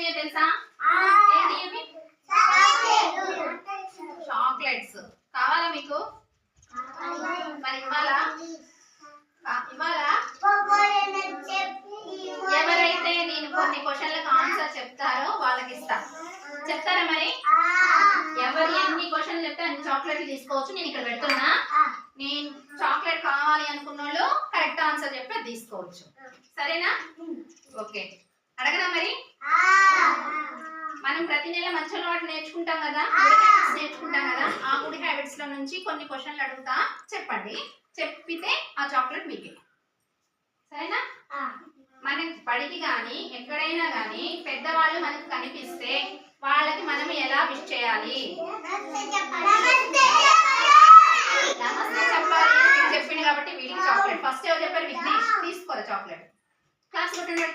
ఏమేమి తెలుసా? ఏంటి? చాక్లెట్స్ కావాలా మీకు? మరి ఇవ్వాలా? ఎవరైతే నేను కొన్ని క్వశ్చన్లకు ఆన్సర్ చెప్తారో వాళ్ళకి ఇస్తా. చెప్తారా మరి? ఎవరు ఎన్ని క్వశ్చన్లు చెప్తే అన్ని చాక్లెట్లు తీసుకోవచ్చు. నేను ఇక్కడ పెడుతున్నా. నేను చాక్లెట్ కావాలి అనుకున్న వాళ్ళు కరెక్ట్ ఆన్సర్ చెప్పి అది తీసుకోవచ్చు. సరేనా? ఓకే, అడగనా మరి? మనం ప్రతి నెల మంచి అలవాటు నేర్చుకుంటాం కదా, నేర్చుకుంటాం కదా. ఆ గుడ్ హ్యాబిట్స్ లో నుంచి కొన్ని క్వశ్చన్లు అడుగుతా, చెప్పండి. చెప్పితే ఆ చాక్లెట్ మీకే. సరేనా? మన బడికి కానీ ఎక్కడైనా కానీ పెద్దవాళ్ళు మనకు కనిపిస్తే వాళ్ళకి మనం ఎలా విష్ చేయాలి? నమస్తే చెప్పాలి. చెప్పింది కాబట్టి వీడికి చాక్లెట్. ఫస్ట్ ఎవరు చెప్పారు? విఘ్నేష్. తీసుకోరా చాక్లెట్. క్లాస్ కొట్టండి.